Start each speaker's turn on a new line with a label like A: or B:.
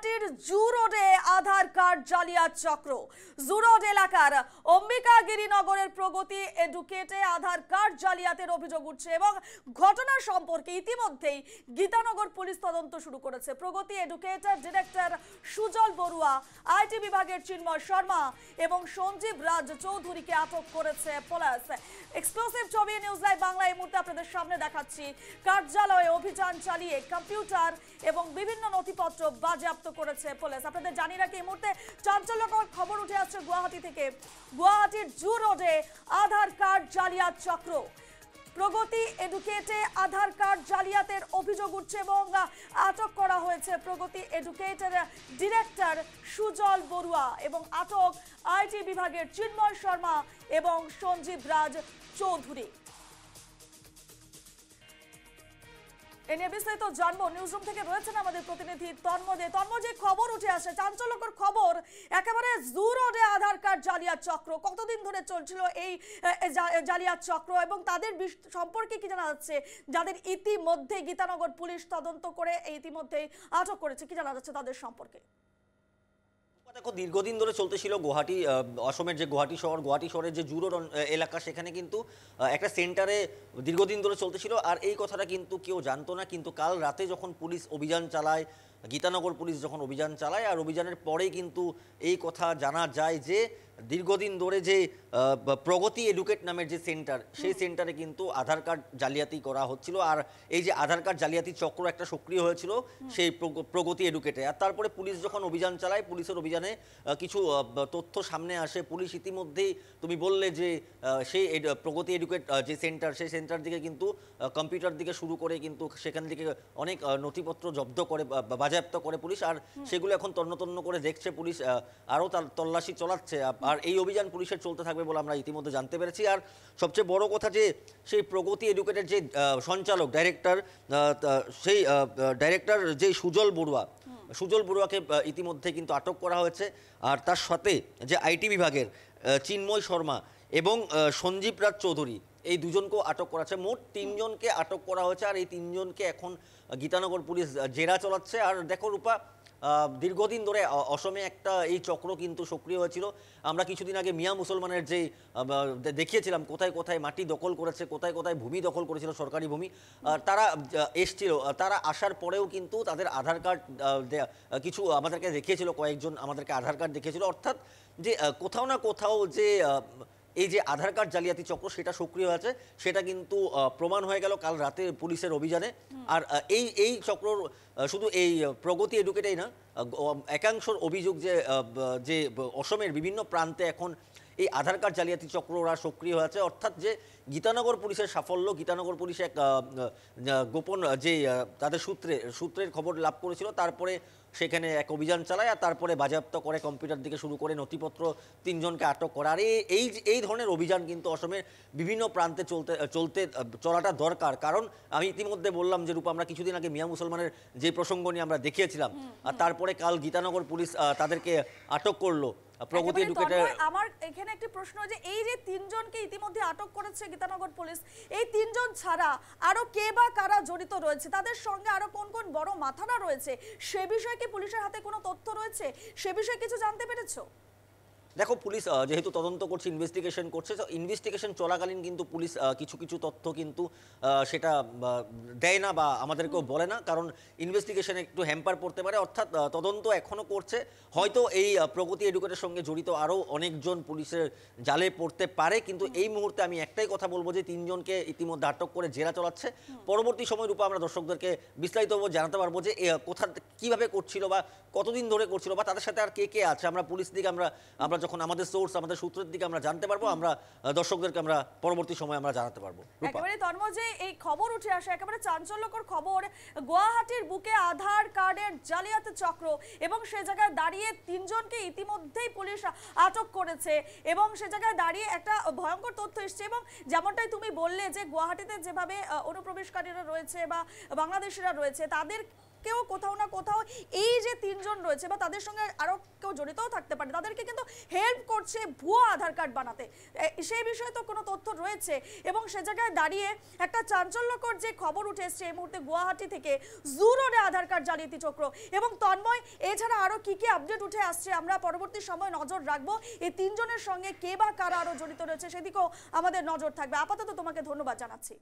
A: গুয়াহাটির জু রোডে আধার কার্ড জালিয়াত চক্র। জু রোড এলাকার অম্বিকাগিরিনগরের প্রগতি এডুকেটে আধার কার্ড জালিয়াতের অভিযোগ উঠছে এবং ঘটনা সম্পর্কে ইতিমধ্যেই গীতানগর পুলিশ তদন্ত শুরু করেছে। প্রগতি এডুকেটের ডিরেক্টর সুজল বড়ুয়া, আইটি বিভাগের চিন্ময় শর্মা এবং সঞ্জীব রাজ চৌধুরীকে আটক করেছে পুলিশ। এক্সক্লুসিভ ছবি নিউজ লাইভ বাংলা এই মুহূর্তে আপনাদের সামনে দেখাচ্ছি। কার্যালয়ে অভিযান চালিয়ে কম্পিউটার এবং বিভিন্ন নথিপত্র বাজেয়াপ্ত করেছে পুলিশ। আপনাদের জানিয়ে রাখি এই মুহূর্তে চাঞ্চল্যকর খবর উঠে আসছে গুয়াহাটি থেকে। গুয়াহাটির জু রোডে আধার কার্ড জালিয়াত চক্র। প্রগতি এডুকেটে আধার কার্ড জালিয়াতের অভিযোগ উঠছে এবং আটক করা হয়েছে প্রগতি এডুকেটের ডিরেক্টর সুজল বড়ুয়া এবং আটক আইটি বিভাগের চিন্ময় শর্মা এবং সঞ্জীব রাজ চৌধুরী। এ নিয়ে বিস্তারিত জানবো। নিউজরুম থেকে রয়েছেন আমাদের প্রতিনিধি তন্ময়। তন্ময়, যে খবর উঠে আসে, চাঞ্চল্যকর খবর, একেবারে জু রোডে আধার কার্ড জালিয়াত চক্র, কতদিন ধরে চলছিল এই জালিয়াত চক্র এবং তাদের সম্পর্কে কি জানা যাচ্ছে, যাদের ইতিমধ্যে গীতানগর পুলিশ তদন্ত করে ইতিমধ্যেই আটক করেছে, কি জানা যাচ্ছে তাদের সম্পর্কে?
B: দেখো, দীর্ঘদিন ধরে চলতেছিল গুয়াহাটি, অসমের যে গুয়াহাটি শহরের যে জু রোড এলাকা, সেখানে কিন্তু একটা সেন্টারে দীর্ঘদিন ধরে চলতেছিল। আর এই কথাটা কিন্তু কেউ জানতো না, কিন্তু কাল রাতে যখন পুলিশ অভিযান চালায়, গীতানগর পুলিশ যখন অভিযান চালায়, আর অভিযানের পরেই কিন্তু এই কথা জানা যায় যে দীর্ঘদিন ধরে যে প্রগতি এডুকেট নামের যে সেন্টার, সেই সেন্টারে কিন্তু আধার কার্ড জালিয়াতি করা হচ্ছিল। আর এই যে আধার কার্ড জালিয়াতি চক্র একটা সক্রিয় হয়েছিল সেই প্রগতি এডুকেটে। আর তারপরে পুলিশ যখন অভিযান চালায়, পুলিশের অভিযানে কিছু তথ্য সামনে আসে। পুলিশ ইতিমধ্যেই, তুমি বললে যে সেই প্রগতি এডুকেট যে সেন্টার, সেই সেন্টার দিকে কিন্তু কম্পিউটার দিকে শুরু করে কিন্তু সেখান থেকে অনেক নথিপত্র জব্দ করে, বাজেয়াপ্ত করে পুলিশ। আর সেগুলো এখন তন্ন করে দেখছে পুলিশ, আরও তার তল্লাশি চালাচ্ছে। আর এই অভিযান পুলিশের চলতে থাকবে বলে আমরা ইতিমধ্যে জানতে পেরেছি। আর সবচেয়ে বড় কথা যে সেই প্রগতি এডুকেটের যে সঞ্চালক ডাইরেক্টর, সেই ডাইরেক্টর যে সুজল বড়ুয়াকে ইতিমধ্যে কিন্তু আটক করা হয়েছে। আর তার সাথে যে আইটি বিভাগের চিন্ময় শর্মা এবং সঞ্জীব রাজ চৌধুরী, এই দুজনকেও আটক করা হয়েছে। মোট 3 জনকে আটক করা হয়েছে। আর এই 3 জনকে এখন গীতানগর পুলিশ জেরা চালাচ্ছে। আর দেখো রূপা, দীর্ঘদিন ধরে অসমে একটা এই চক্র কিন্তু সক্রিয় হয়েছিল। আমরা কিছুদিন আগে মিয়া মুসলমানের যে দেখিয়েছিলাম কোথায় কোথায় মাটি দখল করেছে, কোথায় কোথায় ভূমি দখল করেছিল, সরকারি ভূমি। তারা এসছিল, তারা আসার পরেও কিন্তু তাদের আধার কার্ড কিছু আমাদেরকে দেখিয়েছিল, কয়েকজন আমাদেরকে আধার কার্ড দেখিয়েছিল। অর্থাৎ যে কোথাও না কোথাও যে এই যে আধার কার্ড জালিয়াতি চক্র সেটা সক্রিয় আছে, সেটা কিন্তু প্রমাণ হয়ে গেল কাল রাতে পুলিশের অভিযানে। আর এই চক্র শুধু এই প্রগতি এডুকেটেই না, একাংশের অভিযোগ যে অসমের বিভিন্ন প্রান্তে এখন এই আধার কার্ড জালিয়াতি চক্ররা সক্রিয় হয়েছে। অর্থাৎ যে গীতানগর পুলিশের সাফল্য, গীতানগর পুলিশ এক গোপন যে তাদের সূত্রের খবর লাভ করেছিল, তারপরে সেখানে এক অভিযান চালায়। আর তারপরে বাজেয়াপ্ত করে কম্পিউটার দিকে শুরু করে নথিপত্র 3 জনকে আটক করা। আর এই ধরনের অভিযান কিন্তু অসমের বিভিন্ন প্রান্তে চলাটা দরকার। কারণ আমি ইতিমধ্যে বললাম যে রূপা, আমরা কিছুদিন আগে মিয়া মুসলমানের যে প্রসঙ্গ নিয়ে আমরা দেখিয়েছিলাম, আর তারপরে কাল গীতানগর পুলিশ তাদেরকে আটক করলো। প্রগতি এডুকেটর।
A: আমার এখানে একটি প্রশ্ন, যে এই যে 3 জনকে ইতিমধ্যে আটক করেছে গীতানগর পুলিশ, এই 3 জন ছাড়া আরো কে বা কারা জড়িত রয়েছে, তাদের সঙ্গে আরো কোন কোন বড় মাথারা রয়েছে, সে বিষয়ে কি পুলিশের হাতে কোনো তথ্য রয়েছে, সে বিষয়ে কিছু জানতে পেরেছো?
B: দেখো, পুলিশ যেহেতু তদন্ত করছে, ইনভেস্টিগেশন করছে, তো ইনভেস্টিগেশন চলাকালীন কিন্তু পুলিশ কিছু তথ্য কিন্তু সেটা দেয় না বা আমাদেরকেও বলে না, কারণ ইনভেস্টিগেশনে একটু হ্যাম্পার পড়তে পারে। অর্থাৎ তদন্ত এখনও করছে। হয়তো এই প্রগতি এডুকেটের সঙ্গে জড়িত আরও অনেকজন পুলিশের জালে পড়তে পারে, কিন্তু এই মুহূর্তে আমি একটাই কথা বলবো যে 3 জনকে ইতিমধ্যে আটক করে জেরা চালাচ্ছে। পরবর্তী সময় রূপে আমরা দর্শকদেরকে বিস্তারিতভাবে জানাতে পারবো যে কোথা কীভাবে করছিল বা কতদিন ধরে করছিল বা তাদের সাথে আর কে আছে। আমরা পুলিশ দিকে আমরা যখন আমাদের সোর্স, আমাদের সূত্রের দিকে আমরা জানতে পারবো, আমরা দর্শকদেরকে আমরা পরবর্তী সময় আমরা জানাতে পারবো।
A: একেবারে তন্ময়, যে এই খবর উঠে আসে, একেবারে চাঞ্চল্যকর খবর, গুয়াহাটির বুকে আধার কার্ডের জালিয়াতি চক্র, এবং সে জায়গায় দাঁড়িয়ে 3 জনকে ইতিমধ্যেই পুলিশ আটক করেছে এবং সে জায়গায় দাঁড়িয়ে একটা ভয়ঙ্কর তথ্য এসছে। এবং যেমনটাই তুমি বললে যে গুয়াহাটিতে যেভাবে অনুপ্রবেশকারীরা রয়েছে বা বাংলাদেশিরা রয়েছে, তাদের কেউ কোথাও না কোথাও এই যে তিনজন রয়েছে বা তাদের সঙ্গে আরো কেউ জড়িতও থাকতে পারে, তাদেরকে কিন্তু হেল্প করছে ভুয়ো আধার কার্ড বানাতে। সেই বিষয়ে তো কোনো তথ্য রয়েছে এবং সে জায়গায় দাঁড়িয়ে একটা চাঞ্চল্যকর যে খবর উঠে এসছে এই মুহূর্তে গুয়াহাটি থেকে, জু রোডে আধার কার্ড জালিয়াতি চক্র। এবং তন্ময়, এছাড়া আরো কি কি আপডেট উঠে আসছে আমরা পরবর্তী সময় নজর রাখবো। এই তিনজনের সঙ্গে কে বা কারা আরো জড়িত রয়েছে সেদিকেও আমাদের নজর থাকবে। আপাতত তোমাকে ধন্যবাদ জানাচ্ছি।